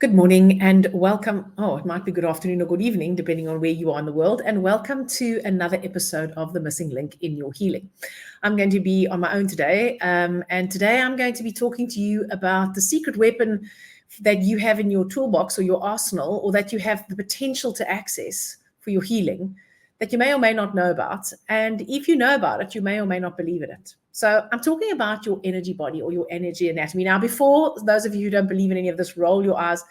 Good morning and welcome. Oh, it might be good afternoon or good evening, depending on where you are in the world. And welcome to another episode of The Missing Link in Your Healing. I'm going to be on my own today. And today I'm going to be talking to you about the secret weapon that you have in your toolbox or your arsenal, or that you have the potential to access for your healing, that you may or may not know about. And if you know about it, you may or may not believe in it. So I'm talking about your energy body or your energy anatomy. Now, before those of you who don't believe in any of this, roll your eyes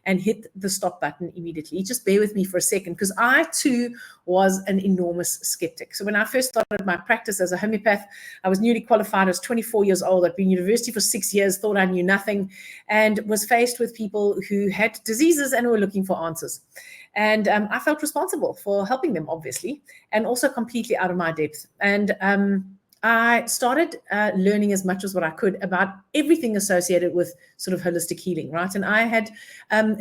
and hit the stop button immediately. Just bear with me for a second, because I too was an enormous skeptic. So when I first started my practice as a homeopath, I was newly qualified. I was 24 years old. I'd been in university for 6 years, thought I knew nothing, and was faced with people who had diseases and were looking for answers. And I felt responsible for helping them, obviously, and also completely out of my depth. And I started learning as much as what I could about everything associated with sort of holistic healing, right? And I had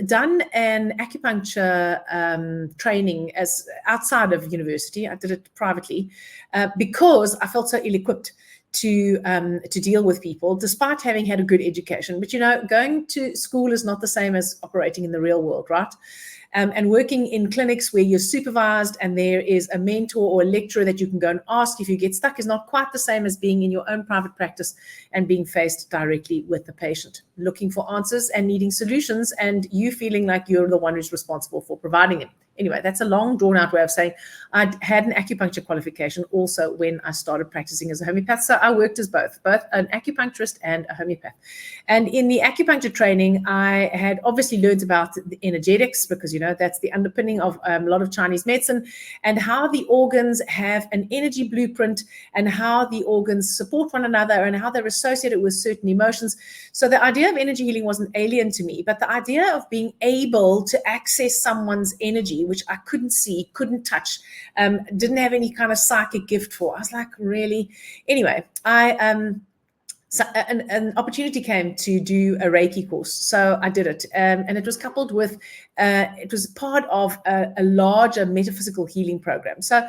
done an acupuncture training as outside of university. I did it privately because I felt so ill-equipped to deal with people, despite having had a good education. But, you know, going to school is not the same as operating in the real world, right? And working in clinics where you're supervised and there is a mentor or a lecturer that you can go and ask if you get stuck is not quite the same as being in your own private practice and being faced directly with the patient, looking for answers and needing solutions, and you feeling like you're the one who's responsible for providing them. Anyway, that's a long drawn out way of saying I had an acupuncture qualification also when I started practicing as a homeopath. So I worked as both an acupuncturist and a homeopath. And in the acupuncture training, I had obviously learned about the energetics, because, you know, that's the underpinning of a lot of Chinese medicine, and how the organs have an energy blueprint and how the organs support one another and how they're associated with certain emotions. So the idea of energy healing wasn't alien to me, but the idea of being able to access someone's energy, which I couldn't see, couldn't touch, didn't have any kind of psychic gift for. I was like, really? Anyway, so an opportunity came to do a Reiki course. So I did it. And it was coupled with, it was part of a larger metaphysical healing program. So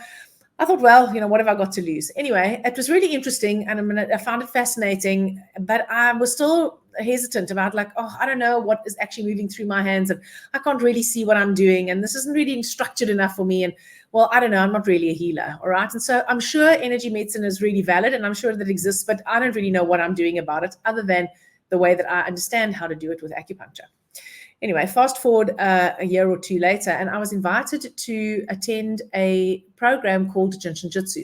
I thought, well, you know, what have I got to lose? Anyway, it was really interesting, and I found it fascinating, but I was still hesitant about, like, oh, I don't know what is actually moving through my hands, and I can't really see what I'm doing, and this isn't really structured enough for me, and, well, I don't know, I'm not really a healer, all right? And so I'm sure energy medicine is really valid, and I'm sure that it exists, but I don't really know what I'm doing about it, other than the way that I understand how to do it with acupuncture. Anyway, fast forward a year or two later, and I was invited to attend a program called Jinshin Jitsu.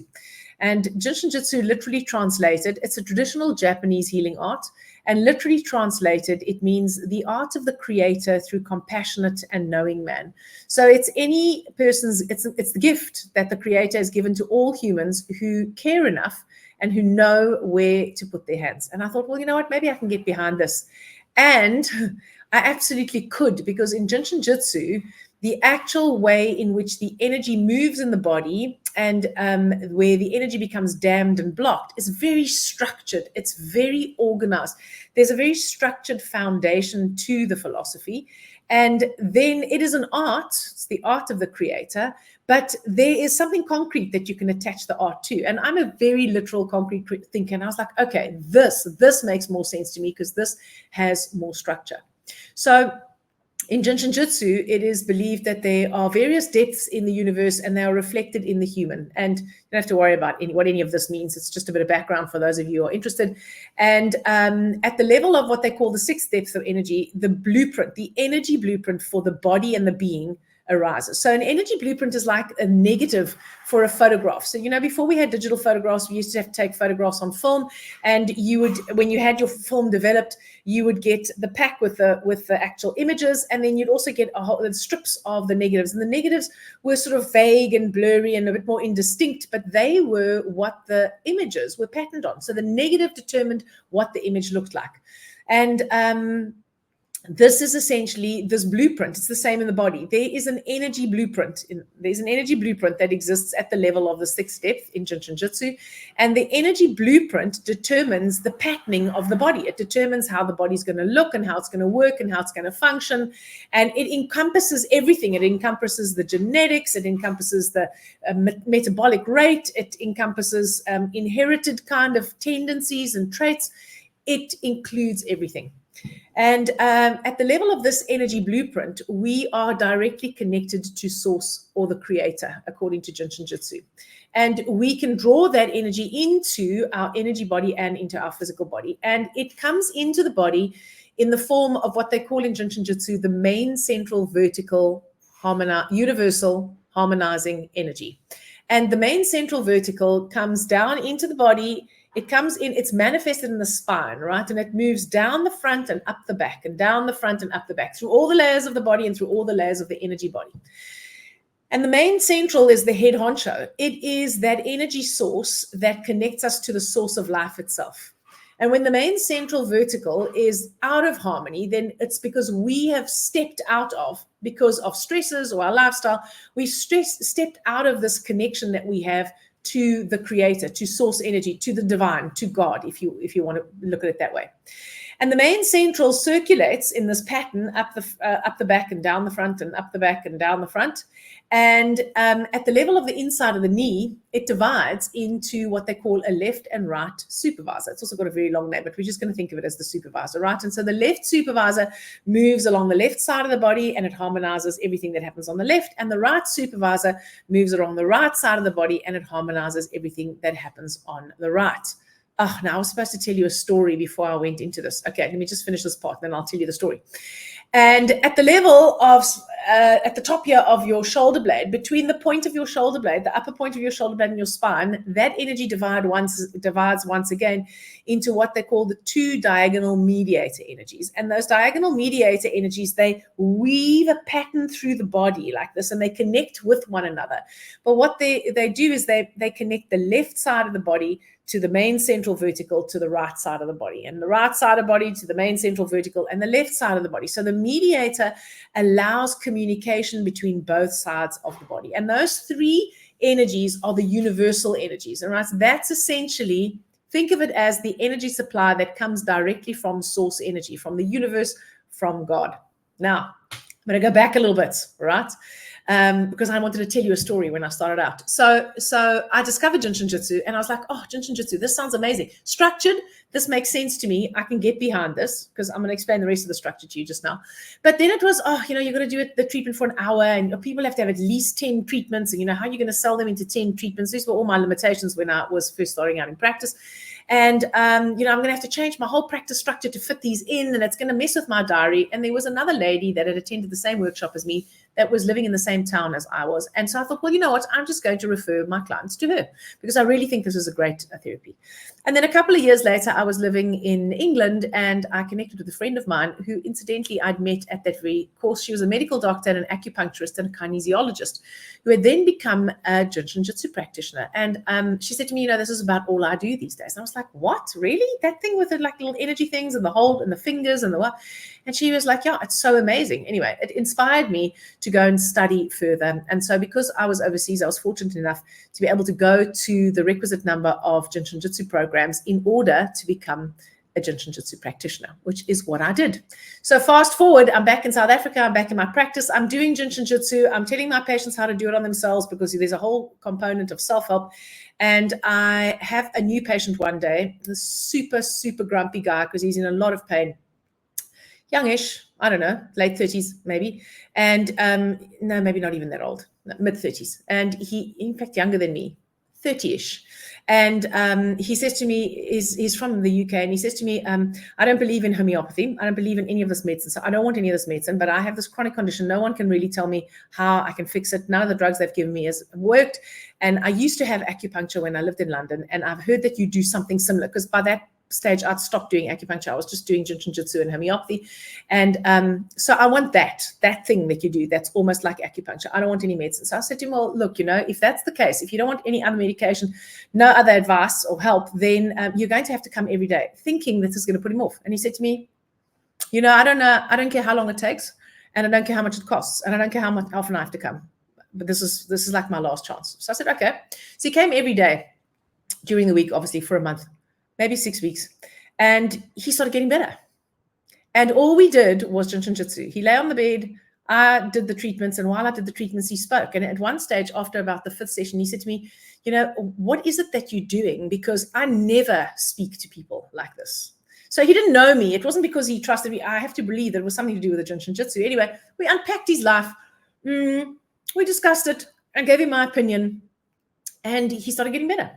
And Jinshin Jitsu, literally translated, it's a traditional Japanese healing art, and literally translated, it means the art of the creator through compassionate and knowing man. So it's any person's, it's the gift that the creator has given to all humans who care enough and who know where to put their hands. And I thought, well, you know what, maybe I can get behind this. And I absolutely could, because in Jinshin Jitsu, the actual way in which the energy moves in the body and where the energy becomes dammed and blocked is very structured. It's very organized. There's a very structured foundation to the philosophy. And then it is an art. It's the art of the creator. But there is something concrete that you can attach the art to. And I'm a very literal, concrete thinker. And I was like, okay, this makes more sense to me, because this has more structure. So in Jinshin Jitsu, it is believed that there are various depths in the universe, and they are reflected in the human. And you don't have to worry about what any of this means. It's just a bit of background for those of you who are interested. And at the level of what they call the sixth depth of energy, the blueprint, the energy blueprint for the body and the being arises. So an energy blueprint is like a negative for a photograph. So, you know, before we had digital photographs, we used to have to take photographs on film, and you would, when you had your film developed, you would get the pack with the actual images, and then you'd also get the strips of the negatives. And the negatives were sort of vague and blurry and a bit more indistinct, but they were what the images were patterned on. So the negative determined what the image looked like. And this is essentially this blueprint. It's the same in the body. There is an energy blueprint. There's an energy blueprint that exists at the level of the sixth depth in Jinshin Jitsu. And the energy blueprint determines the patterning of the body. It determines how the body's going to look and how it's going to work and how it's going to function. And it encompasses everything. It encompasses the genetics. It encompasses the metabolic rate. It encompasses inherited kind of tendencies and traits. it includes everything. And at the level of this energy blueprint, we are directly connected to source or the creator, according to Jinshin Jitsu. And we can draw that energy into our energy body and into our physical body. And it comes into the body in the form of what they call in Jinshin Jitsu the main central vertical universal harmonizing energy. And the main central vertical comes down into the body. It comes in, it's manifested in the spine, right? And it moves down the front and up the back, and down the front and up the back, through all the layers of the body and through all the layers of the energy body. And the main central is the head honcho. It is that energy source that connects us to the source of life itself. And when the main central vertical is out of harmony, then it's because we have stepped out of, because of stresses or our lifestyle, we've stepped out of this connection that we have to the creator, to source energy, to the divine, to God, if you want to look at it that way. And the main central circulates in this pattern up the back and down the front and up the back and down the front. And at the level of the inside of the knee, it divides into what they call a left and right supervisor. It's also got a very long name, but we're just going to think of it as the supervisor, right? And so the left supervisor moves along the left side of the body and it harmonizes everything that happens on the left. And the right supervisor moves along the right side of the body and it harmonizes everything that happens on the right. Oh, now I was supposed to tell you a story before I went into this. Okay, let me just finish this part, then I'll tell you the story. And at the level of, at the top here of your shoulder blade, between the point of your shoulder blade, the upper point of your shoulder blade and your spine, that energy divides once again into what they call the two diagonal mediator energies. And those diagonal mediator energies, they weave a pattern through the body like this, and they connect with one another. But what they do is they connect the left side of the body to the main central vertical to the right side of the body, and the right side of the body to the main central vertical and the left side of the body. So the mediator allows communication between both sides of the body. And those three energies are the universal energies. And right, that's essentially, think of it as the energy supply that comes directly from source energy, from the universe, from God. Now, I'm going to go back a little bit, right? Because I wanted to tell you a story when I started out. So I discovered Jinshin Jitsu and I was like, oh, Jinshin Jitsu, this sounds amazing. Structured, this makes sense to me. I can get behind this because I'm going to explain the rest of the structure to you just now. But then it was, you're going to do the treatment for an hour and people have to have at least 10 treatments. And how are you going to sell them into 10 treatments? These were all my limitations when I was first starting out in practice. And, I'm going to have to change my whole practice structure to fit these in, and it's going to mess with my diary. And there was another lady that had attended the same workshop as me that was living in the same town as I was. And so I thought, well, you know what? I'm just going to refer my clients to her because I really think this is a great therapy. And then a couple of years later, I was living in England and I connected with a friend of mine who, incidentally, I'd met at that very course. She was a medical doctor and an acupuncturist and a kinesiologist who had then become a Jinshin Jitsu practitioner. And she said to me, this is about all I do these days. And I was like, what? Really? That thing with the like little energy things and the hold and the fingers and the what? And she was like, yeah, it's so amazing. Anyway, it inspired me to go and study further. And so because I was overseas, I was fortunate enough to be able to go to the requisite number of Jinshin Jitsu programs in order to become a Jinshin Jitsu practitioner, which is what I did. So fast forward, I'm back in South Africa. I'm back in my practice. I'm doing Jinshin Jitsu. I'm telling my patients how to do it on themselves because there's a whole component of self-help. And I have a new patient one day, this super, super grumpy guy because he's in a lot of pain. Youngish, I don't know, late 30s maybe. And no, maybe not even that old, mid 30s. And he, in fact, younger than me, 30-ish. And he says to me, he's from the UK, and he says to me, I don't believe in homeopathy. I don't believe in any of this medicine. So I don't want any of this medicine, but I have this chronic condition. No one can really tell me how I can fix it. None of the drugs they've given me has worked. And I used to have acupuncture when I lived in London, and I've heard that you do something similar because by that stage I'd stopped doing acupuncture. I was just doing Jinshin Jitsu and homeopathy. And so I want that thing that you do that's almost like acupuncture. I don't want any medicine. So I said to him, well, look, if that's the case, if you don't want any other medication, no other advice or help, then you're going to have to come every day, thinking this is going to put him off. And he said to me, I don't care how long it takes, and I don't care how much it costs, and I don't care how often I have to come. But this is like my last chance. So I said, okay. So he came every day during the week, obviously for a month, maybe 6 weeks. And he started getting better. And all we did was Jinshin Jitsu. He lay on the bed. I did the treatments. And while I did the treatments, he spoke. And at one stage, after about the 5th session, he said to me, what is it that you're doing? Because I never speak to people like this. So he didn't know me. It wasn't because he trusted me. I have to believe that it was something to do with the Jinshin Jitsu. Anyway, we unpacked his life. We discussed it. I gave him my opinion. And he started getting better.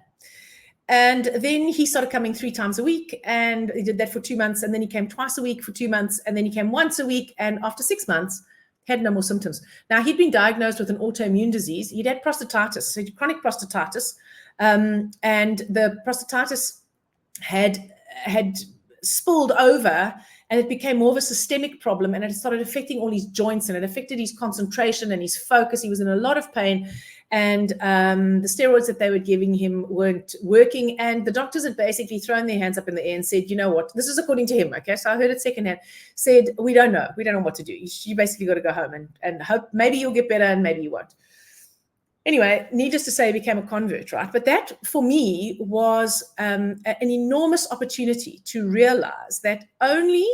And then he started coming 3 times a week. And he did that for 2 months. And then he came twice a week for 2 months. And then he came once a week. And after 6 months, had no more symptoms. Now, he'd been diagnosed with an autoimmune disease. He'd had prostatitis, so chronic prostatitis. And the prostatitis had spilled over, and it became more of a systemic problem, and it started affecting all his joints, and it affected his concentration and his focus. He was in a lot of pain, and the steroids that they were giving him weren't working, and the doctors had basically thrown their hands up in the air and said, you know what, this is according to him, okay, so I heard it secondhand, said, we don't know what to do. You basically got to go home and hope maybe you'll get better and maybe you won't. Anyway, needless to say, he became a convert, right? But that, for me, was an enormous opportunity to realize that only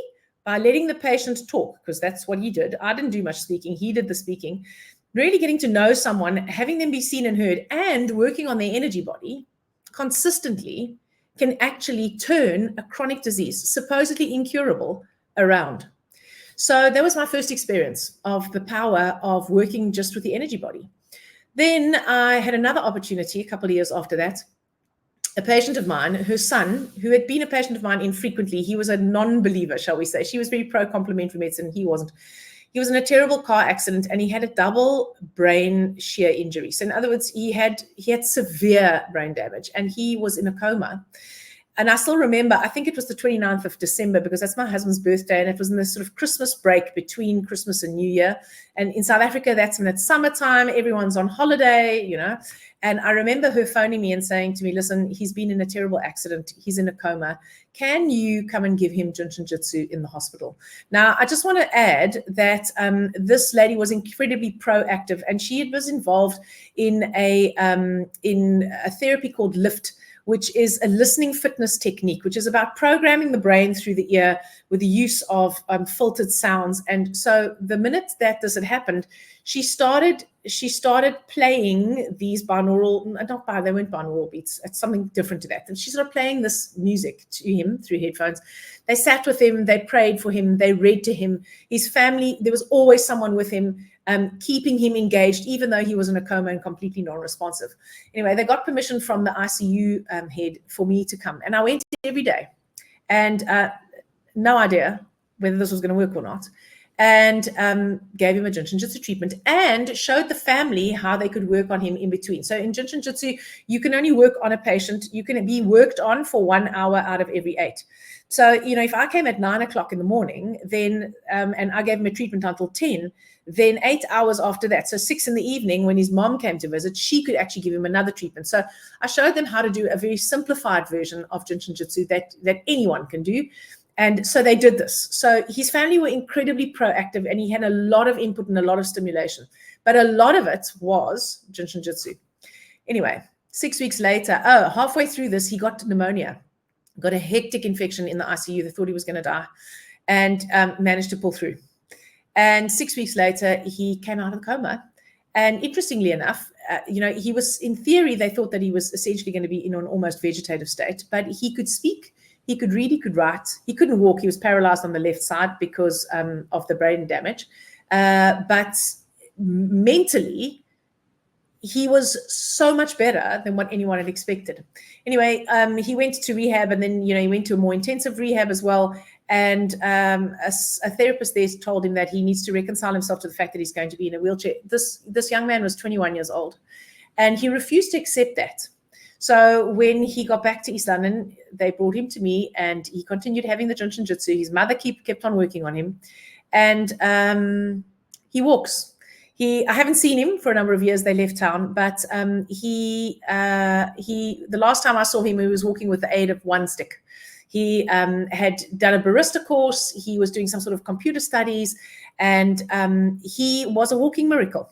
by letting the patient talk, because that's what he did. I didn't do much speaking. He did the speaking. Really getting to know someone, having them be seen and heard, and working on their energy body consistently can actually turn a chronic disease, supposedly incurable, around. So that was my first experience of the power of working just with the energy body. Then I had another opportunity a couple of years after that. A patient of mine, her son, who had been a patient of mine infrequently, he was a non-believer, shall we say. She was very pro-complementary medicine. He wasn't. He was in a terrible car accident, and he had a double brain shear injury. So in other words, he had severe brain damage, and he was in a coma. And I still remember, I think it was the 29th of December, because that's my husband's birthday, and it was in this sort of Christmas break between Christmas and New Year. And in South Africa, that's when it's summertime, everyone's on holiday, you know. And I remember her phoning me and saying to me, listen, he's been in a terrible accident. He's in a coma. Can you come and give him Jinshin Jitsu in the hospital? Now, I just want to add that this lady was incredibly proactive, and she was involved in a therapy called LIFT, which is a listening fitness technique, which is about programming the brain through the ear with the use of filtered sounds. And so the minute that this had happened, she started playing these they weren't binaural beats. It's something different to that. And she started playing this music to him through headphones. They sat with him, they prayed for him, they read to him. His family, there was always someone with him, keeping him engaged, even though he was in a coma and completely non-responsive. Anyway, they got permission from the ICU head for me to come. And I went every day, and no idea whether this was going to work or not. And gave him a Jinshin Jitsu treatment and showed the family how they could work on him in between. So in Jinshin Jitsu, you can only work on a patient. You can be worked on for 1 hour out of every 8. So, you know, if I came at 9 o'clock in the morning, then, and I gave him a treatment until 10, then 8 hours after that, so 6 in the evening, when his mom came to visit, she could actually give him another treatment. So I showed them how to do a very simplified version of Jinshin Jitsu that anyone can do. And so they did this. So his family were incredibly proactive, and he had a lot of input and a lot of stimulation. But a lot of it was Jinshin Jitsu. Anyway, 6 weeks later, halfway through this, he got pneumonia, got a hectic infection in the ICU. They thought he was going to die, and managed to pull through. And 6 weeks later, he came out of the coma. And interestingly enough, he was, in theory, they thought that he was essentially going to be in an almost vegetative state, but he could speak. He could read, he could write. He couldn't walk. He was paralyzed on the left side because of the brain damage. But mentally, he was so much better than what anyone had expected. Anyway, he went to rehab, and then, he went to a more intensive rehab as well. And a therapist there told him that he needs to reconcile himself to the fact that he's going to be in a wheelchair. This young man was 21 years old, and he refused to accept that. So when he got back to East London, they brought him to me, and he continued having the Jinshin Jitsu. His mother kept on working on him, and he walks. I haven't seen him for a number of years. They left town, but the last time I saw him, he was walking with the aid of one stick. He had done a barista course. He was doing some sort of computer studies, and he was a walking miracle.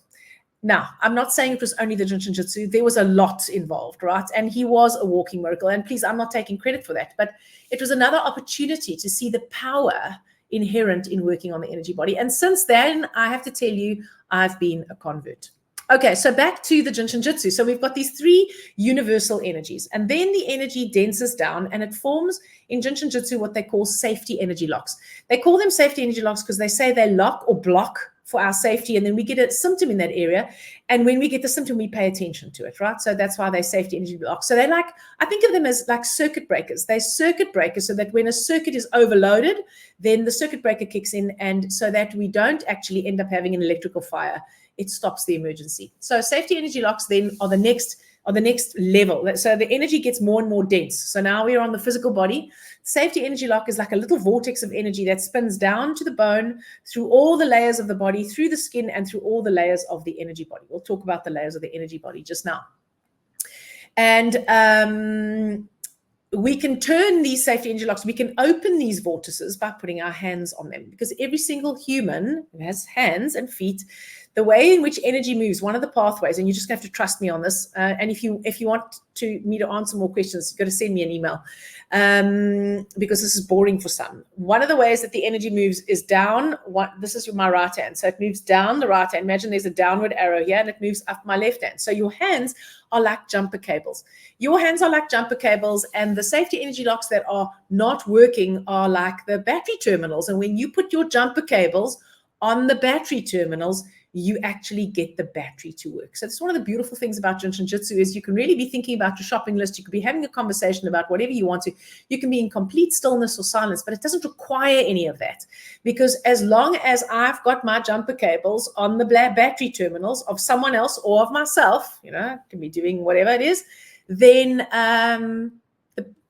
Now, I'm not saying it was only the Jinshin Jitsu. There was a lot involved, right? And he was a walking miracle. And please, I'm not taking credit for that. But it was another opportunity to see the power inherent in working on the energy body. And since then, I have to tell you, I've been a convert. Okay, so back to the Jinshin Jitsu. So we've got these three universal energies, and then the energy denses down and it forms in Jinshin Jitsu what they call safety energy locks. They call them safety energy locks because they say they lock or block for our safety, and then we get a symptom in that area. And when we get the symptom, we pay attention to it, right? So that's why they safety energy locks. So they're like, I think of them as like circuit breakers. They're circuit breakers so that when a circuit is overloaded, then the circuit breaker kicks in, and so that we don't actually end up having an electrical fire. It stops the emergency. So safety energy locks then are the next level. So the energy gets more and more dense. So now we're on the physical body. Safety energy lock is like a little vortex of energy that spins down to the bone, through all the layers of the body, through the skin, and through all the layers of the energy body. We'll talk about the layers of the energy body just now. And we can turn these safety energy locks, we can open these vortices by putting our hands on them, because every single human has hands and feet. The way in which energy moves, one of the pathways, and you just have to trust me on this. And if you want me to answer more questions, you've got to send me an email, because this is boring for some. One of the ways that the energy moves is down. This is my right hand, so it moves down the right hand. Imagine there's a downward arrow here, and it moves up my left hand. So your hands are like jumper cables. Your hands are like jumper cables, and the safety energy locks that are not working are like the battery terminals. And when you put your jumper cables on the battery terminals, you actually get the battery to work. So that's one of the beautiful things about Jinshin Jitsu is you can really be thinking about your shopping list. You could be having a conversation about whatever you want to. You can be in complete stillness or silence, but it doesn't require any of that, because as long as I've got my jumper cables on the battery terminals of someone else or of myself, I can be doing whatever it is, then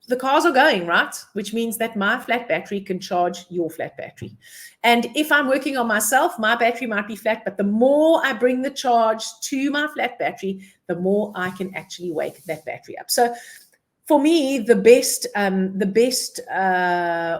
the cars are going, right? Which means that my flat battery can charge your flat battery. And if I'm working on myself, my battery might be flat, but the more I bring the charge to my flat battery, the more I can actually wake that battery up. So for me, the best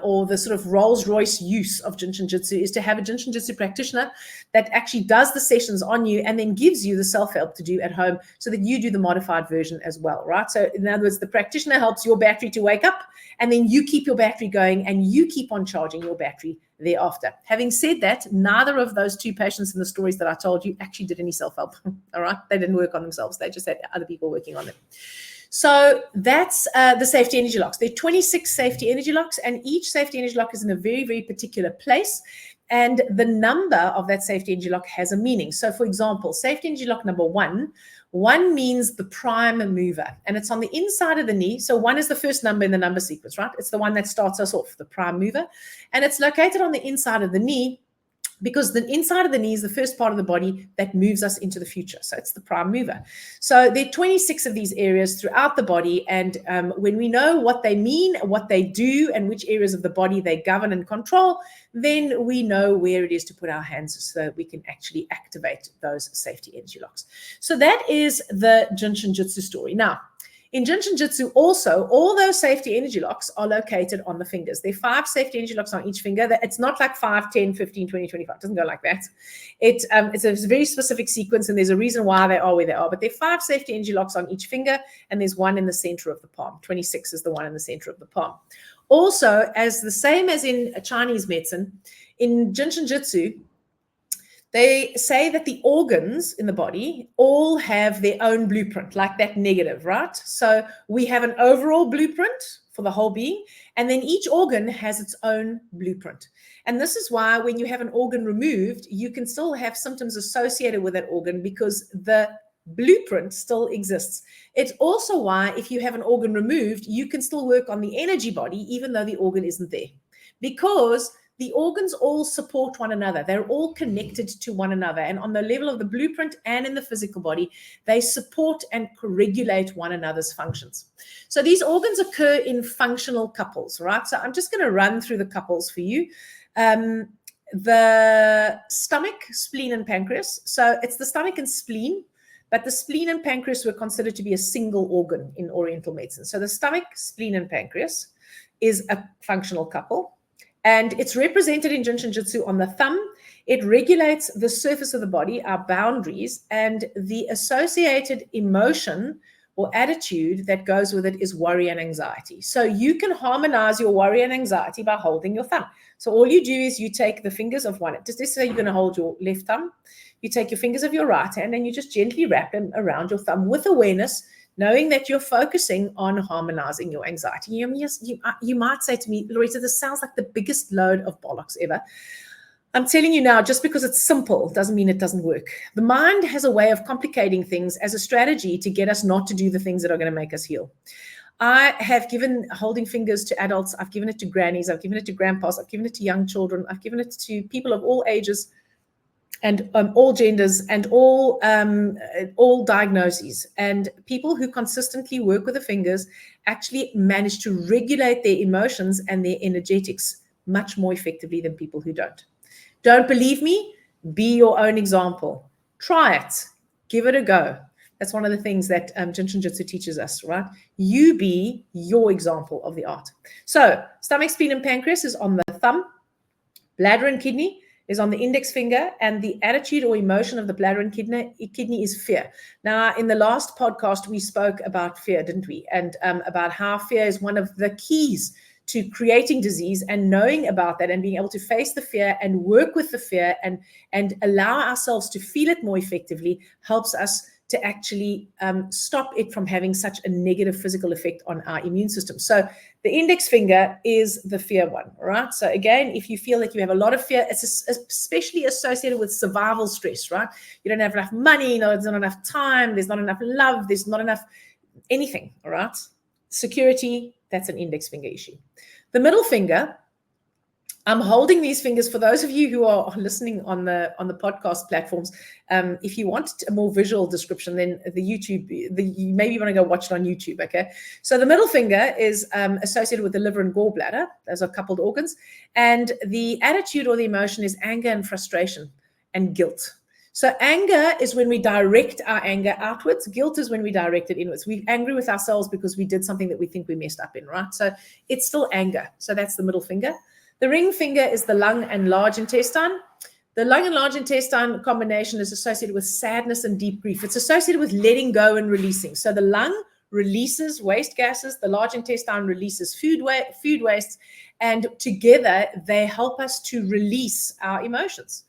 or the sort of Rolls Royce use of Jinshin Jitsu is to have a Jinshin Jitsu practitioner that actually does the sessions on you and then gives you the self-help to do at home so that you do the modified version as well, right? So in other words, the practitioner helps your battery to wake up, and then you keep your battery going and you keep on charging your battery thereafter. Having said that, neither of those two patients in the stories that I told you actually did any self-help, all right? They didn't work on themselves. They just had other people working on them. So that's the safety energy locks. There are 26 safety energy locks, and each safety energy lock is in a very, very particular place. And the number of that safety energy lock has a meaning. So, for example, safety energy lock number 1 means the prime mover, and it's on the inside of the knee. So 1 is the first number in the number sequence, right? It's the one that starts us off, the prime mover. And it's located on the inside of the knee, because the inside of the knee is the first part of the body that moves us into the future. So it's the prime mover. So there are 26 of these areas throughout the body. And when we know what they mean, what they do, and which areas of the body they govern and control, then we know where it is to put our hands so that we can actually activate those safety energy locks. So that is the Jinshin Jitsu story. Now, in Jinshin Jitsu also, all those safety energy locks are located on the fingers. There are 5 safety energy locks on each finger. It's not like 5, 10, 15, 20, 25. It doesn't go like that. It's a very specific sequence, and there's a reason why they are where they are. But there are 5 safety energy locks on each finger, and there's one in the center of the palm. 26 is the one in the center of the palm. Also, as the same as in Chinese medicine, in Jinshin Jitsu, they say that the organs in the body all have their own blueprint, like that negative, right? So we have an overall blueprint for the whole being, and then each organ has its own blueprint. And this is why when you have an organ removed, you can still have symptoms associated with that organ because the blueprint still exists. It's also why if you have an organ removed, you can still work on the energy body, even though the organ isn't there, because the organs all support one another. They're all connected to one another. And on the level of the blueprint and in the physical body, they support and regulate one another's functions. So these organs occur in functional couples, right? So I'm just going to run through the couples for you. The stomach, spleen, and pancreas. So it's the stomach and spleen, but the spleen and pancreas were considered to be a single organ in Oriental medicine. So the stomach, spleen, and pancreas is a functional couple. And it's represented in Jinshin Jitsu on the thumb. It regulates the surface of the body, our boundaries, and the associated emotion or attitude that goes with it is worry and anxiety. So you can harmonize your worry and anxiety by holding your thumb. So all you do is you take the fingers of one, just say you're going to hold your left thumb. You take your fingers of your right hand and you just gently wrap them around your thumb with awareness, knowing that you're focusing on harmonizing your anxiety. You might say to me, Loretta, this sounds like the biggest load of bollocks ever. I'm telling you now, just because it's simple doesn't mean it doesn't work. The mind has a way of complicating things as a strategy to get us not to do the things that are going to make us heal. I have given holding fingers to adults. I've given it to grannies. I've given it to grandpas. I've given it to young children. I've given it to people of all ages and all genders and all diagnoses. And people who consistently work with the fingers actually manage to regulate their emotions and their energetics much more effectively than people who don't. Don't believe me? Be your own example. Try it. Give it a go. That's one of the things that Jinshin Jyutsu teaches us, right? You be your example of the art. So stomach, spleen, and pancreas is on the thumb. Bladder and kidney is on the index finger, and the attitude or emotion of the bladder and kidney is fear. Now, in the last podcast, we spoke about fear, didn't we? And about how fear is one of the keys to creating disease, and knowing about that and being able to face the fear and work with the fear and allow ourselves to feel it more effectively helps us to actually stop it from having such a negative physical effect on our immune system. So the index finger is the fear one, right? So again, if you feel like you have a lot of fear, it's especially associated with survival stress, right? You don't have enough money, there's not enough time, there's not enough love, there's not enough anything, all right? Security, that's an index finger issue. The middle finger, I'm holding these fingers for those of you who are listening on the podcast platforms. If you want a more visual description, then you maybe want to go watch it on YouTube. Okay. So the middle finger is associated with the liver and gallbladder. Those are coupled organs. And the attitude or the emotion is anger and frustration and guilt. So anger is when we direct our anger outwards. Guilt is when we direct it inwards. We're angry with ourselves because we did something that we think we messed up in, right? So it's still anger. So that's the middle finger. The ring finger is the lung and large intestine. The lung and large intestine combination is associated with sadness and deep grief. It's associated with letting go and releasing. So the lung releases waste gases. The large intestine releases food waste. And together, they help us to release our emotions.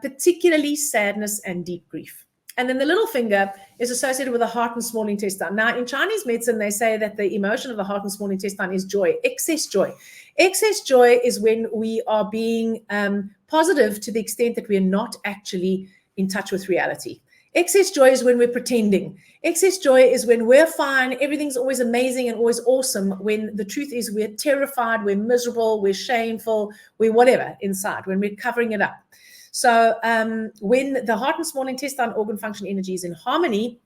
Particularly sadness and deep grief. And then the little finger is associated with the heart and small intestine. Now, in Chinese medicine, they say that the emotion of the heart and small intestine is joy, excess joy. Excess joy is when we are being positive to the extent that we are not actually in touch with reality. Excess joy is when we're pretending. Excess joy is when we're fine, everything's always amazing and always awesome, when the truth is we're terrified, we're miserable, we're shameful, we're whatever inside, when we're covering it up. So when the heart and small intestine organ function energy is in harmony,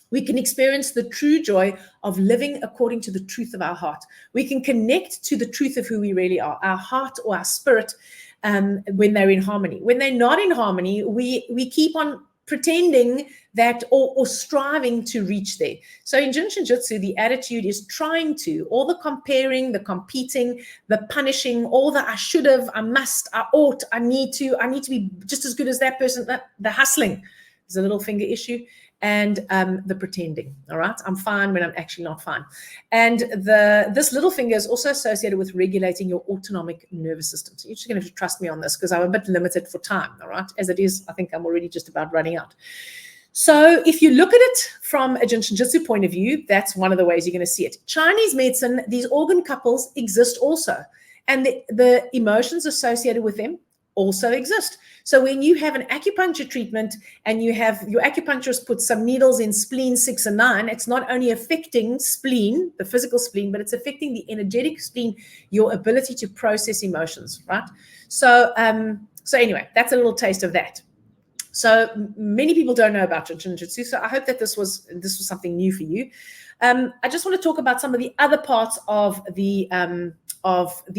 we can experience the true joy of living according to the truth of our heart. We can connect to the truth of who we really are, our heart or our spirit, when they're in harmony. When they're not in harmony, we keep on pretending that or striving to reach there. So in Jinshin Jyutsu, the attitude is trying to, all the comparing, the competing, the punishing, all the I should have, I must, I ought, I need to be just as good as that person. The hustling is a little finger issue. And the pretending, all right? I'm fine when I'm actually not fine. And this little finger is also associated with regulating your autonomic nervous system. So you're just going to have to trust me on this because I'm a bit limited for time, all right? As it is, I think I'm already just about running out. So if you look at it from a Jinshin Jyutsu point of view, that's one of the ways you're going to see it. Chinese medicine, these organ couples exist also. And the emotions associated with them also exist. So when you have an acupuncture treatment and you have your acupuncturist put some needles in spleen 6 and 9, it's not only affecting spleen, the physical spleen, but it's affecting the energetic spleen, your ability to process emotions, right? So anyway, that's a little taste of that. So many people don't know about Jinshin Jyutsu, so I hope that this was something new for you. I just want to talk about some of the other parts of the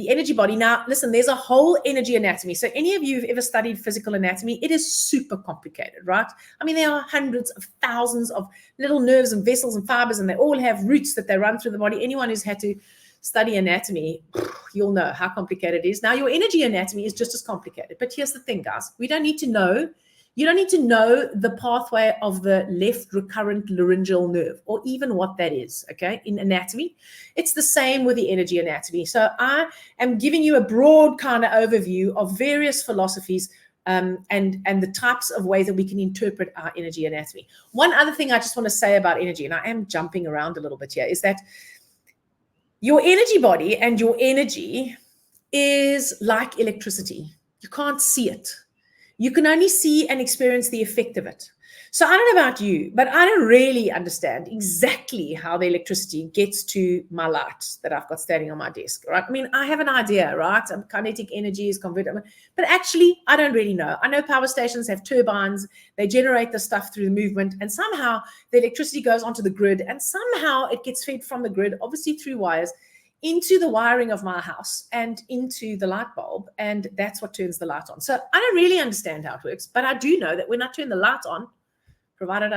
energy body. Now, listen, there's a whole energy anatomy. So any of you who've ever studied physical anatomy, it is super complicated, right? I mean, there are hundreds of thousands of little nerves and vessels and fibers, and they all have roots that they run through the body. Anyone who's had to study anatomy, you'll know how complicated it is. Now, your energy anatomy is just as complicated. But here's the thing, guys. We don't need to know You don't need to know the pathway of the left recurrent laryngeal nerve or even what that is, okay, in anatomy. It's the same with the energy anatomy. So I am giving you a broad kind of overview of various philosophies and the types of ways that we can interpret our energy anatomy. One other thing I just want to say about energy, and I am jumping around a little bit here, is that your energy body and your energy is like electricity. You can't see it. You can only see and experience the effect of it. So I don't know about you, but I don't really understand exactly how the electricity gets to my light that I've got standing on my desk, right? I mean, I have an idea, right? Kinetic energy is converted, but actually, I don't really know. I know power stations have turbines. They generate the stuff through the movement, and somehow the electricity goes onto the grid, and somehow it gets fed from the grid, obviously through wires, into the wiring of my house and into the light bulb, and that's what turns the light on. So I don't really understand how it works, but I do know that when I turn the light on, provided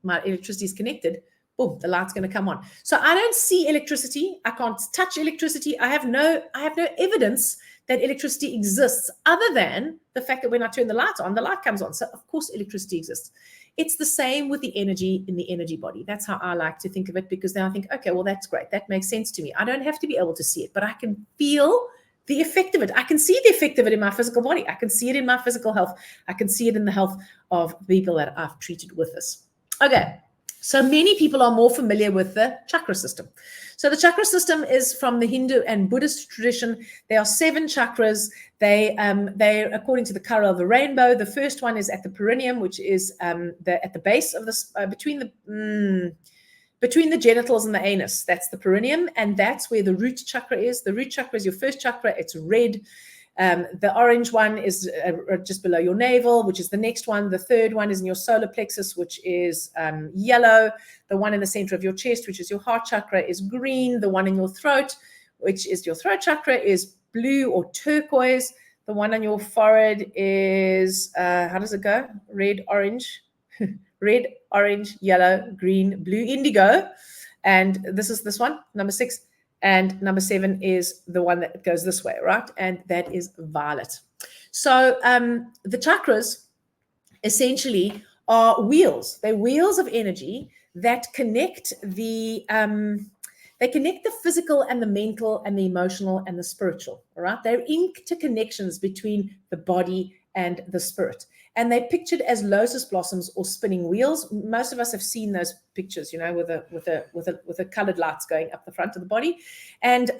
my electricity is connected, boom, the light's going to come on. So I don't see electricity. I can't touch electricity. I have no evidence that electricity exists other than the fact that when I turn the light on, the light comes on. So of course electricity exists. It's the same with the energy in the energy body. That's how I like to think of it, because then I think, okay, well, that's great. That makes sense to me. I don't have to be able to see it, but I can feel the effect of it. I can see the effect of it in my physical body. I can see it in my physical health. I can see it in the health of people that I've treated with this. Okay, so many people are more familiar with the chakra system. So the chakra system is from the Hindu and Buddhist tradition. There are 7 chakras. They're according to the color of the rainbow. The first one is at the perineum, which is at the base of the between the genitals and the anus. That's the perineum, and that's where the root chakra is. The root chakra is your first chakra. It's red. The orange one is just below your navel, which is the next one. The third one is in your solar plexus, which is yellow. The one in the center of your chest, which is your heart chakra, is green. The one in your throat, which is your throat chakra, is blue or turquoise. The one on your forehead is, how does it go? Red, orange, red, orange, yellow, green, blue, indigo. And this one, number 6. And number 7 is the one that goes this way, right? And that is violet. So the chakras essentially are wheels. They're wheels of energy that connect the physical and the mental and the emotional and the spiritual, all right? They're interconnections between the body and the spirit. And they're pictured as lotus blossoms or spinning wheels. Most of us have seen those pictures, you know, with the colored lights going up the front of the body. And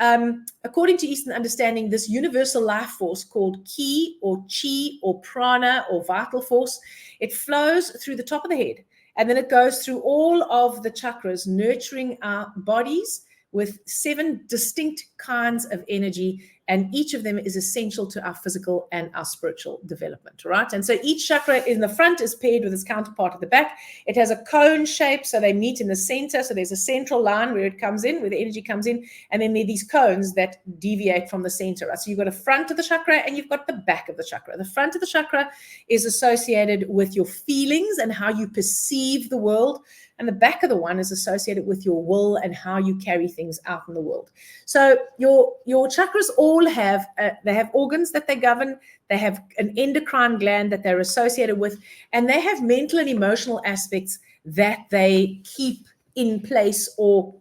according to Eastern understanding, this universal life force called ki or chi or prana or vital force, it flows through the top of the head. And then it goes through all of the chakras, nurturing our bodies with 7 distinct kinds of energy, and each of them is essential to our physical and our spiritual development, right? And so each chakra in the front is paired with its counterpart at the back. It has a cone shape, so they meet in the center. So there's a central line where it comes in, where the energy comes in, and then there are these cones that deviate from the center, right? So you've got a front of the chakra and you've got the back of the chakra. The front of the chakra is associated with your feelings and how you perceive the world. And the back of the one is associated with your will and how you carry things out in the world. So your chakras all have, they have organs that they govern. They have an endocrine gland that they're associated with, and they have mental and emotional aspects that they keep in place or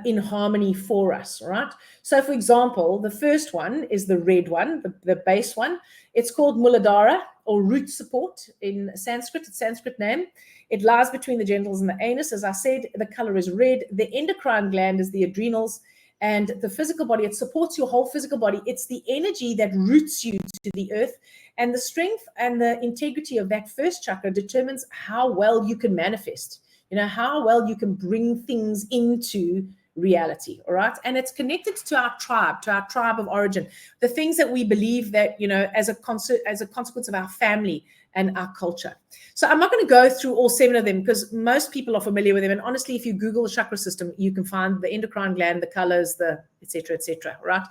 in harmony for us, right? So for example, the first one is the red one, the base one. It's called Muladhara or root support in Sanskrit. It's a Sanskrit name. It lies between the genitals and the anus. As I said, the color is red. The endocrine gland is the adrenals, and the physical body, it supports your whole physical body. It's the energy that roots you to the earth, and the strength and the integrity of that first chakra determines how well you can manifest, you know, how well you can bring things into reality, all right? And it's connected to our tribe of origin, the things that we believe that, you know, as a consequence of our family and our culture. So I'm not going to go through all 7 of them because most people are familiar with them. And honestly, if you Google the chakra system, you can find the endocrine gland, the colors, the et cetera, right?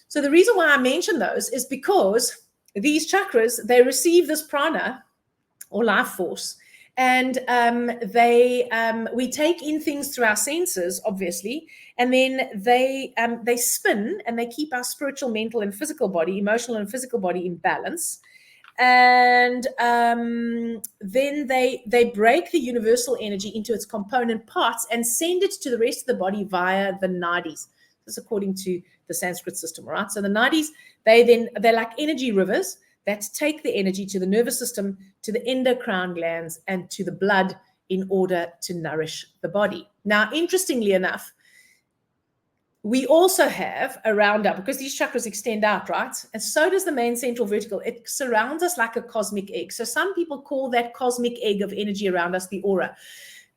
So the reason why I mention those is because these chakras, they receive this prana or life force, and we take in things through our senses, obviously, and then they spin and they keep our spiritual, mental, and physical body, emotional and physical body in balance. And then they break the universal energy into its component parts and send it to the rest of the body via the nadis. This is according to the Sanskrit system, right? So the nadis, they're like energy rivers that take the energy to the nervous system, to the endocrine glands, and to the blood in order to nourish the body. Now, interestingly enough, we also have around us, because these chakras extend out, right? And so does the main central vertical. It surrounds us like a cosmic egg. So some people call that cosmic egg of energy around us the aura.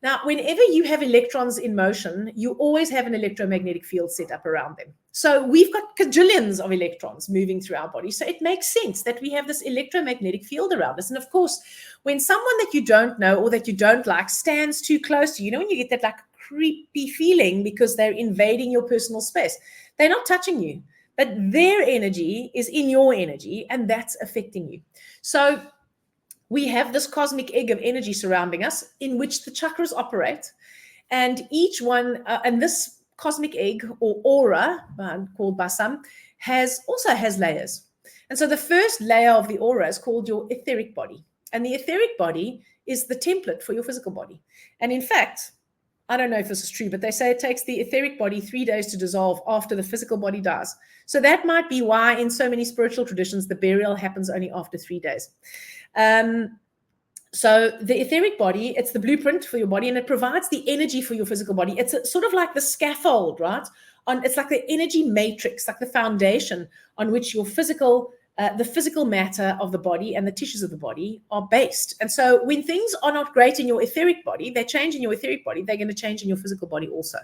Now, whenever you have electrons in motion, you always have an electromagnetic field set up around them. So we've got quadrillions of electrons moving through our body. So it makes sense that we have this electromagnetic field around us. And of course, when someone that you don't know or that you don't like stands too close to you, when you get that like creepy feeling because they're invading your personal space, they're not touching you, but their energy is in your energy, and that's affecting you. So we have this cosmic egg of energy surrounding us in which the chakras operate, and each one, and this cosmic egg or aura, called by some, also has layers. And so the first layer of the aura is called your etheric body, and the etheric body is the template for your physical body. And in fact, I don't know if this is true, but they say it takes the etheric body 3 days to dissolve after the physical body dies. So that might be why in so many spiritual traditions, the burial happens only after 3 days. So the etheric body, it's the blueprint for your body, and it provides the energy for your physical body. It's sort of like the scaffold, right? It's like the energy matrix, like the foundation on which your the physical matter of the body and the tissues of the body are based. And so when things are not great in your etheric body, they change in your etheric body, they're going to change in your physical body also.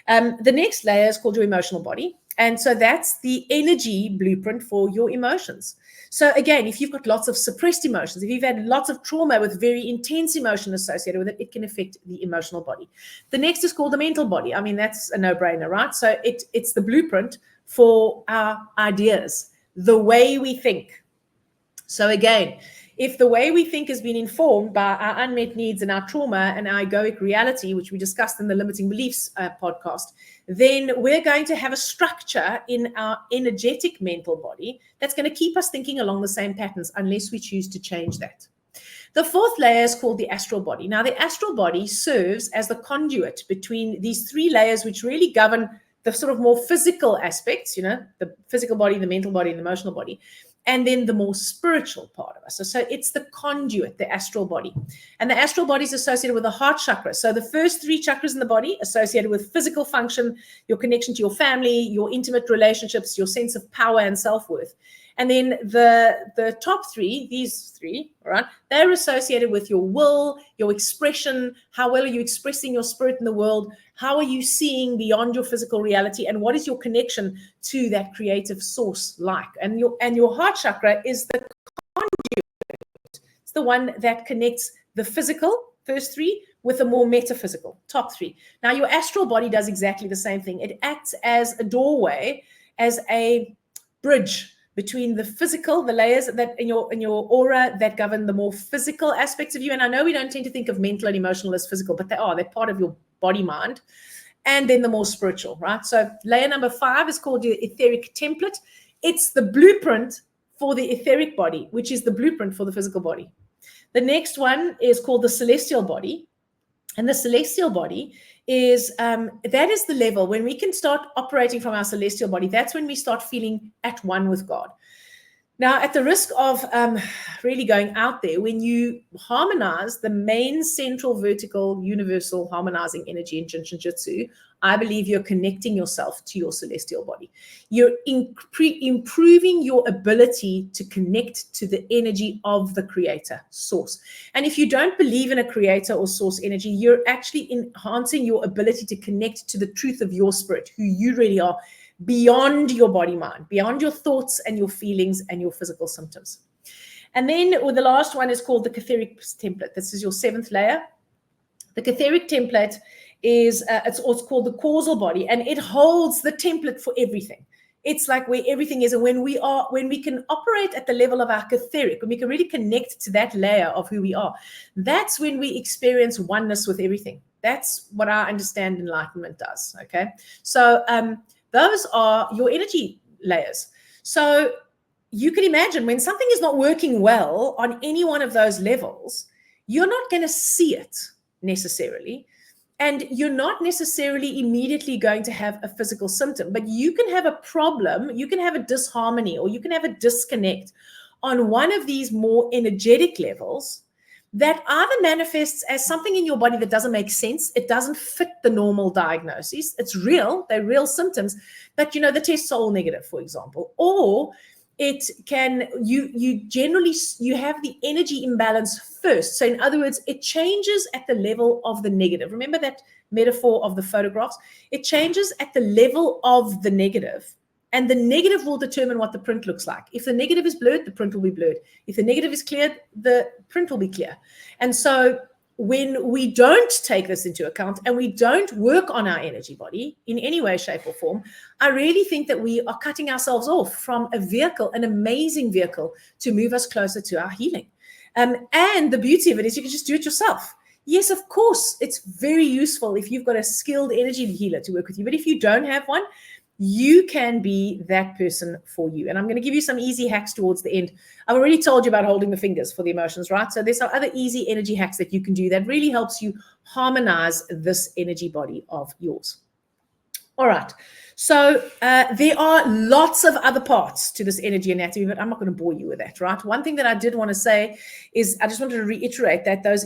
The next layer is called your emotional body. And so that's the energy blueprint for your emotions. So again, if you've got lots of suppressed emotions, if you've had lots of trauma with very intense emotion associated with it, it can affect the emotional body. The next is called the mental body. I mean, that's a no-brainer, right? So it's the blueprint for our ideas, the way we think. So again, if the way we think has been informed by our unmet needs and our trauma and our egoic reality, which we discussed in the Limiting Beliefs podcast, then we're going to have a structure in our energetic mental body that's going to keep us thinking along the same patterns unless we choose to change that. The fourth layer is called the astral body. Now, the astral body serves as the conduit between these 3 layers, which really govern the sort of more physical aspects, the physical body, the mental body, and the emotional body, and then the more spiritual part of us. So it's the conduit, the astral body. And the astral body is associated with the heart chakra. So the first 3 chakras in the body associated with physical function, your connection to your family, your intimate relationships, your sense of power and self-worth. And then the top 3, these 3, right, they're associated with your will, your expression, how well are you expressing your spirit in the world, how are you seeing beyond your physical reality, and what is your connection to that creative source like. And your heart chakra is the conduit. It's the one that connects the physical, first 3, with the more metaphysical, top 3. Now, your astral body does exactly the same thing. It acts as a doorway, as a bridge between the physical, the layers that in your aura that govern the more physical aspects of you. And I know we don't tend to think of mental and emotional as physical, but they're part of your body mind. And then the more spiritual, right? So layer number 5 is called your etheric template. It's the blueprint for the etheric body, which is the blueprint for the physical body. The next one is called the celestial body. And the celestial body is, that is the level when we can start operating from our celestial body. That's when we start feeling at one with God. Now, at the risk of really going out there, when you harmonize the main central vertical universal harmonizing energy in Jinshin Jitsu, I believe you're connecting yourself to your celestial body. You're improving your ability to connect to the energy of the creator source. And if you don't believe in a creator or source energy, you're actually enhancing your ability to connect to the truth of your spirit, who you really are, beyond your body mind, beyond your thoughts and your feelings and your physical symptoms. And then the last one is called the Catheric template. This is your 7th layer. The Catheric template is it's called the causal body, and it holds the template for everything. It's like where everything is. And when we can operate at the level of our Catheric, when we can really connect to that layer of who we are, that's when we experience oneness with everything. That's what I understand enlightenment does. Okay. So those are your energy layers. So you can imagine when something is not working well on any one of those levels, you're not going to see it necessarily. And you're not necessarily immediately going to have a physical symptom, but you can have a problem, you can have a disharmony, or you can have a disconnect on one of these more energetic levels that either manifests as something in your body that doesn't make sense. It doesn't fit the normal diagnosis. It's real, they're real symptoms, but the tests are all negative, for example. Or it can, you generally, you have the energy imbalance first. So in other words, it changes at the level of the negative. Remember that metaphor of the photographs? It changes at the level of the negative. And the negative will determine what the print looks like. If the negative is blurred, the print will be blurred. If the negative is clear, the print will be clear. And so when we don't take this into account and we don't work on our energy body in any way, shape, or form, I really think that we are cutting ourselves off from a vehicle, an amazing vehicle to move us closer to our healing. And the beauty of it is you can just do it yourself. Yes, of course, it's very useful if you've got a skilled energy healer to work with you. But if you don't have one, you can be that person for you. And I'm going to give you some easy hacks towards the end. I've already told you about holding the fingers for the emotions, right? So there's some other easy energy hacks that you can do that really helps you harmonize this energy body of yours. All right. So there are lots of other parts to this energy anatomy, but I'm not going to bore you with that, right? One thing that I did want to say is I just wanted to reiterate that those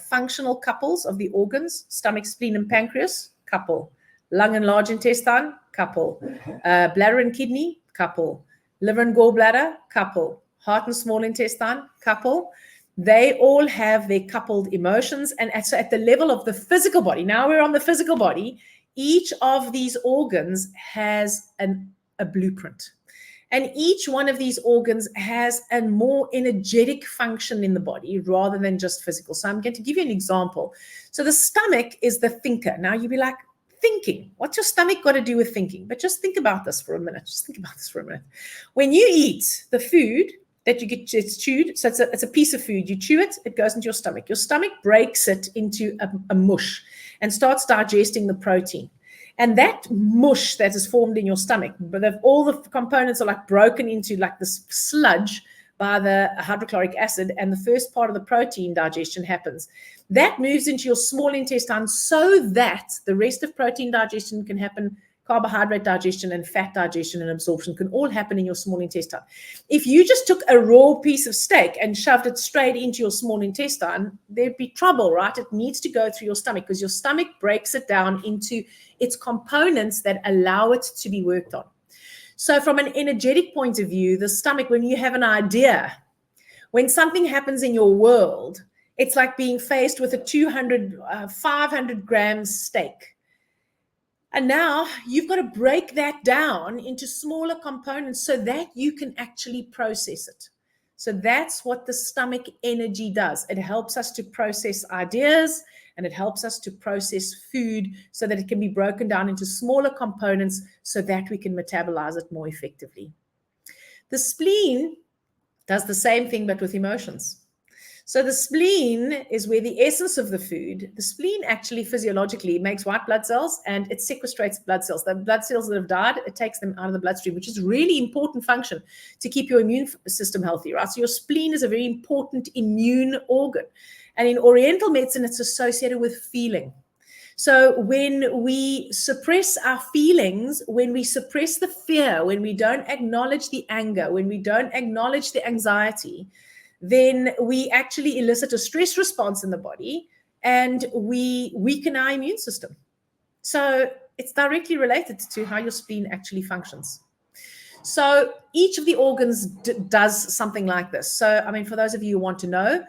functional couples of the organs, stomach, spleen, and pancreas, couple. Lung and large intestine, couple. Bladder and kidney, couple. Liver and gallbladder, couple. Heart and small intestine, couple. They all have their coupled emotions. And so at the level of the physical body, now we're on the physical body, each of these organs has a blueprint. And each one of these organs has a more energetic function in the body rather than just physical. So I'm going to give you an example. So the stomach is the thinker. Now you'll be like, thinking. What's your stomach got to do with thinking? But just think about this for a minute. When you eat the food that you get, it's chewed. So it's a piece of food. You chew it, it goes into your stomach. Your stomach breaks it into a mush and starts digesting the protein. And that mush that is formed in your stomach, but all the components are like broken into like this sludge by the hydrochloric acid, and the first part of the protein digestion happens. That moves into your small intestine so that the rest of protein digestion can happen, carbohydrate digestion and fat digestion and absorption can all happen in your small intestine. If you just took a raw piece of steak and shoved it straight into your small intestine, there'd be trouble, right? It needs to go through your stomach because your stomach breaks it down into its components that allow it to be worked on. So from an energetic point of view, the stomach, when you have an idea, when something happens in your world, it's like being faced with a 500 grams steak. And now you've got to break that down into smaller components so that you can actually process it. So that's what the stomach energy does. It helps us to process ideas, and it helps us to process food so that it can be broken down into smaller components so that we can metabolize it more effectively. The spleen does the same thing, but with emotions. So the spleen is where the essence of the food, the spleen actually physiologically makes white blood cells and it sequestrates blood cells. The blood cells that have died, it takes them out of the bloodstream, which is a really important function to keep your immune system healthy, right? So your spleen is a very important immune organ. And in Oriental medicine, it's associated with feeling. So when we suppress our feelings, when we suppress the fear, when we don't acknowledge the anger, when we don't acknowledge the anxiety, then we actually elicit a stress response in the body and we weaken our immune system. So it's directly related to how your spleen actually functions. So each of the organs does something like this. So, I mean, for those of you who want to know,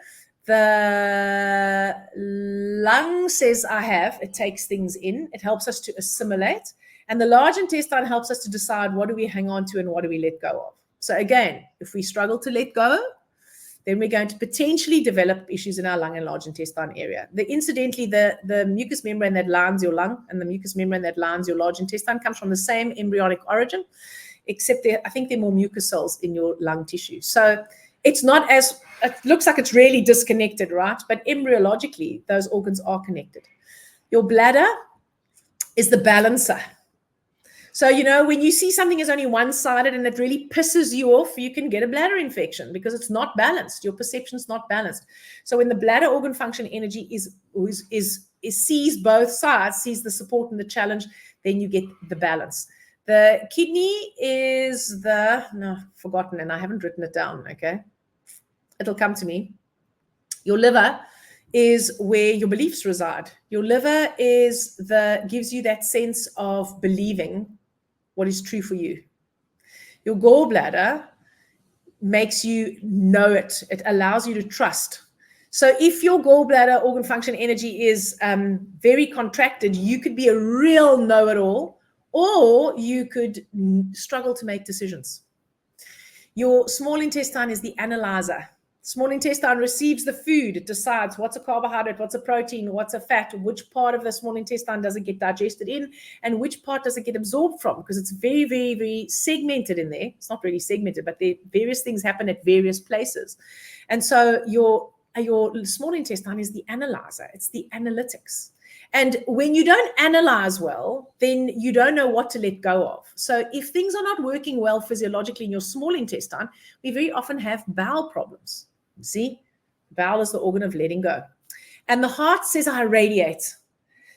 the lung says, it takes things in, it helps us to assimilate. And the large intestine helps us to decide what do we hang on to and what do we let go of. So again, if we struggle to let go, then we're going to potentially develop issues in our lung and large intestine area. Incidentally, the mucous membrane that lines your lung and the mucous membrane that lines your large intestine comes from the same embryonic origin, except I think there are more mucous cells in your lung tissue. So it's not as, it looks like it's really disconnected, right? But embryologically, those organs are connected. Your bladder is the balancer. So, when you see something is only one-sided and it really pisses you off, you can get a bladder infection because it's not balanced. Your perception's not balanced. So when the bladder organ function energy sees both sides, sees the support and the challenge, then you get the balance. The kidney is forgotten, and I haven't written it down, okay? It'll come to me. Your liver is where your beliefs reside. Your liver gives you that sense of believing what is true for you. Your gallbladder makes you know it. It allows you to trust. So if your gallbladder organ function energy is very contracted, you could be a real know-it-all, or you could struggle to make decisions. Your small intestine is the analyzer. Small intestine receives the food. It decides what's a carbohydrate, what's a protein, what's a fat, which part of the small intestine does it get digested in, and which part does it get absorbed from, because it's very, very, very segmented in there. It's not really segmented, but various things happen at various places. And so your small intestine is the analyzer. It's the analytics. And when you don't analyze well, then you don't know what to let go of. So if things are not working well physiologically in your small intestine, we very often have bowel problems. See, bowel is the organ of letting go. And the heart says, I radiate.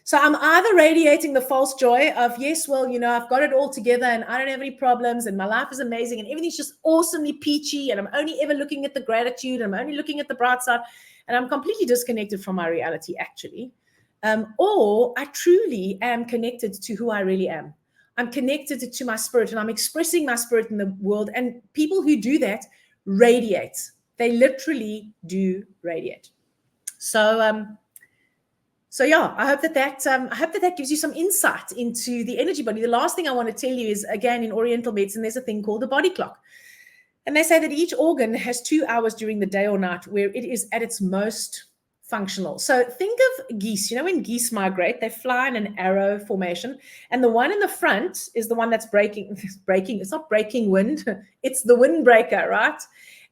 So I'm either radiating the false joy of, yes, well, I've got it all together and I don't have any problems and my life is amazing and everything's just awesomely peachy and I'm only ever looking at the gratitude and I'm only looking at the bright side and I'm completely disconnected from my reality, actually. Or I truly am connected to who I really am. I'm connected to my spirit and I'm expressing my spirit in the world. And people who do that radiate. They literally do radiate. So yeah, I hope that gives you some insight into the energy body. The last thing I want to tell you is, again, in Oriental medicine, there's a thing called the body clock. And they say that each organ has 2 hours during the day or night where it is at its most functional. So think of geese. When geese migrate, they fly in an arrow formation. And the one in the front is the one that's breaking. It's not breaking wind. It's the windbreaker, right?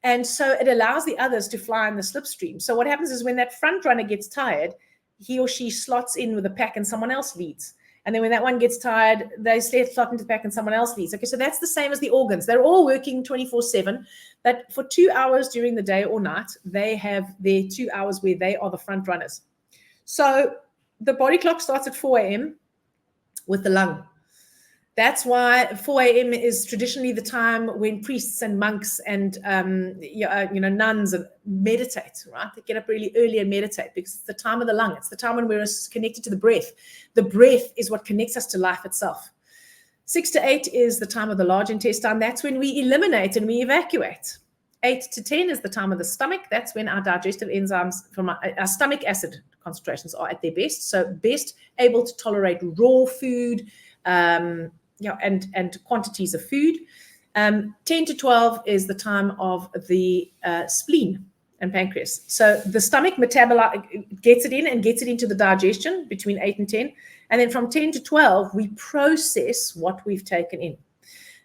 And so it allows the others to fly in the slipstream. So what happens is when that front runner gets tired, he or she slots in with a pack and someone else leads. And then when that one gets tired, they slot into the pack and someone else leads. Okay, so that's the same as the organs. They're all working 24/7. But for 2 hours during the day or night, they have their 2 hours where they are the front runners. So the body clock starts at 4 a.m. with the lung. That's why 4 a.m. is traditionally the time when priests and monks and nuns meditate, right? They get up really early and meditate because it's the time of the lung. It's the time when we're connected to the breath. The breath is what connects us to life itself. 6 to 8 is the time of the large intestine. That's when we eliminate and we evacuate. 8 to 10 is the time of the stomach. That's when our digestive enzymes from our stomach acid concentrations are at their best. So best able to tolerate raw food, and quantities of food. 10 to 12 is the time of the spleen and pancreas. So the stomach gets it in and gets it into the digestion between 8 and 10. And then from 10 to 12, we process what we've taken in.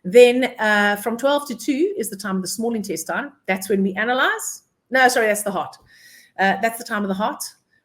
Then from 12 to 2 is the time of the small intestine. That's when we analyze. No, sorry, that's the heart. That's the time of the heart.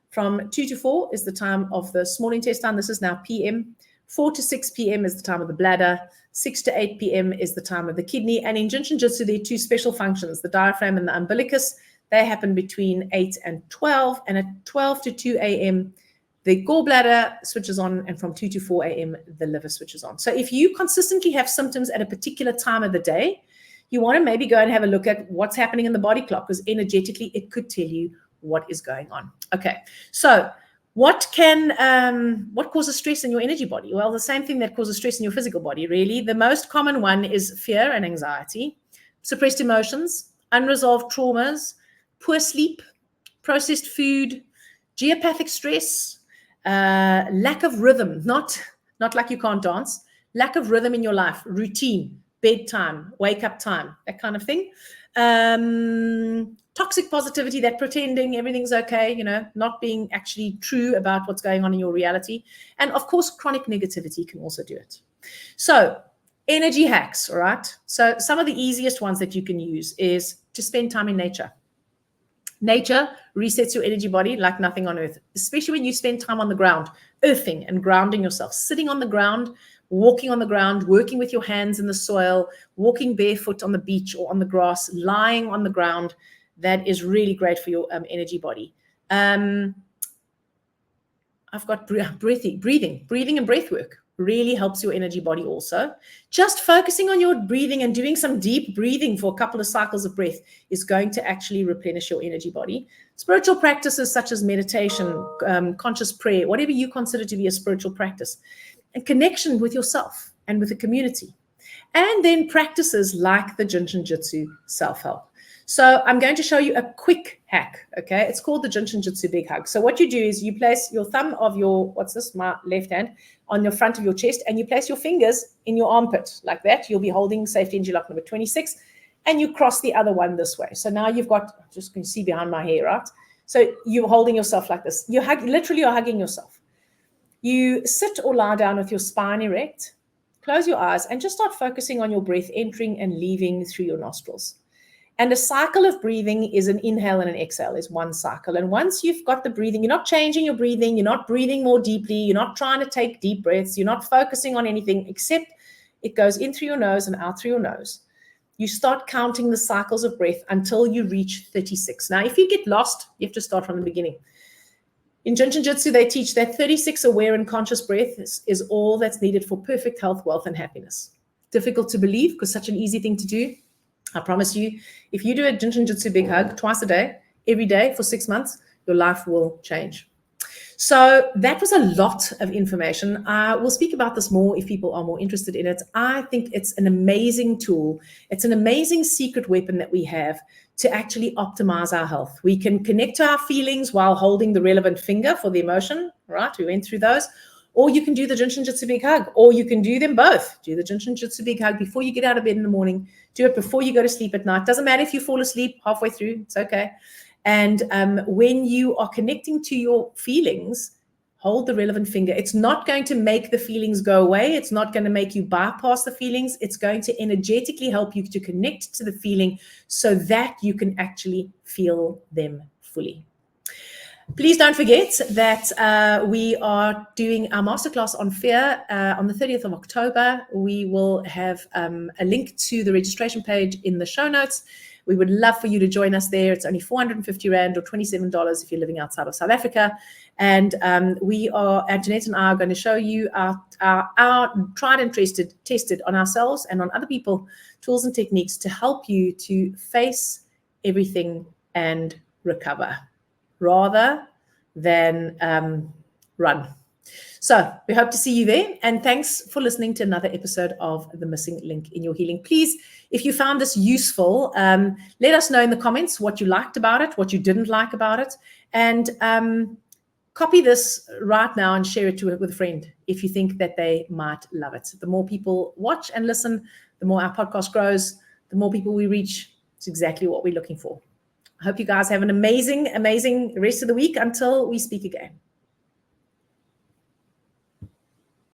From 2 to 4 is the time of the small intestine. This is now PM. 4 to 6 p.m. is the time of the bladder. 6 to 8 p.m. is the time of the kidney. And in Jinshin Jyutsu, there are 2 special functions, the diaphragm and the umbilicus. They happen between 8 and 12. And at 12 to 2 a.m., the gallbladder switches on. And from 2 to 4 a.m., the liver switches on. So if you consistently have symptoms at a particular time of the day, you want to maybe go and have a look at what's happening in the body clock, because energetically, it could tell you what is going on. Okay, so what causes stress in your energy body? Well, the same thing that causes stress in your physical body, really. The most common one is fear and anxiety, suppressed emotions, unresolved traumas, poor sleep, processed food, geopathic stress, lack of rhythm, not like you can't dance, lack of rhythm in your life, routine, bedtime, wake up time, that kind of thing. Toxic positivity, that pretending everything's okay, not being actually true about what's going on in your reality. And of course, chronic negativity can also do it. So energy hacks, all right? So some of the easiest ones that you can use is to spend time in nature. Nature resets your energy body like nothing on earth, especially when you spend time on the ground, earthing and grounding yourself, sitting on the ground walking on the ground, working with your hands in the soil, walking barefoot on the beach or on the grass, lying on the ground. That is really great for your energy body. I've got breathing and breath work really helps your energy body also. Just focusing on your breathing and doing some deep breathing for a couple of cycles of breath is going to actually replenish your energy body. Spiritual practices such as meditation, conscious prayer, whatever you consider to be a spiritual practice, and connection with yourself and with the community. And then practices like the Jinshin Jitsu self-help. So I'm going to show you a quick hack, okay? It's called the Jinshin Jitsu Big Hug. So what you do is you place your thumb of your, my left hand, on your front of your chest, and you place your fingers in your armpit like that. You'll be holding safety energy lock number 26, and you cross the other one this way. So now you've got, just can see behind my hair, right? So you're holding yourself like this. You're hugging yourself. You sit or lie down with your spine erect, close your eyes, and just start focusing on your breath entering and leaving through your nostrils. And a cycle of breathing is an inhale and an exhale, is one cycle. And once you've got the breathing, you're not changing your breathing, you're not breathing more deeply, you're not trying to take deep breaths, you're not focusing on anything except it goes in through your nose and out through your nose. You start counting the cycles of breath until you reach 36. Now, if you get lost, you have to start from the beginning. In Jinshin Jitsu, they teach that 36 aware and conscious breaths is all that's needed for perfect health, wealth, and happiness. Difficult to believe because such an easy thing to do. I promise you, if you do a Jinshin Jitsu Big Hug twice a day, every day for 6 months, your life will change. So that was a lot of information. We'll speak about this more if people are more interested in it. I think it's an amazing tool. It's an amazing secret weapon that we have to actually optimize our health. We can connect to our feelings while holding the relevant finger for the emotion, right? We went through those. Or you can do the Jinshin Jitsu Big Hug, or you can do them both. Do the Jinshin Jitsu Big Hug before you get out of bed in the morning. Do it before you go to sleep at night. Doesn't matter if you fall asleep halfway through. It's okay. And when you are connecting to your feelings, hold the relevant finger. It's not going to make the feelings go away. It's not going to make you bypass the feelings. It's going to energetically help you to connect to the feeling so that you can actually feel them fully. Please don't forget that we are doing our masterclass on fear on the 30th of October. We will have a link to the registration page in the show notes. We would love for you to join us there. It's only 450 Rand or $27 if you're living outside of South Africa. And Jeanette and I are going to show you our tried and tested on ourselves and on other people, tools and techniques to help you to face everything and recover, rather than run. So we hope to see you there. And thanks for listening to another episode of The Missing Link in Your Healing. Please, if you found this useful, let us know in the comments what you liked about it, what you didn't like about it. And copy this right now and share it with a friend if you think that they might love it. The more people watch and listen, the more our podcast grows, the more people we reach. It's exactly what we're looking for. I hope you guys have an amazing, amazing rest of the week until we speak again.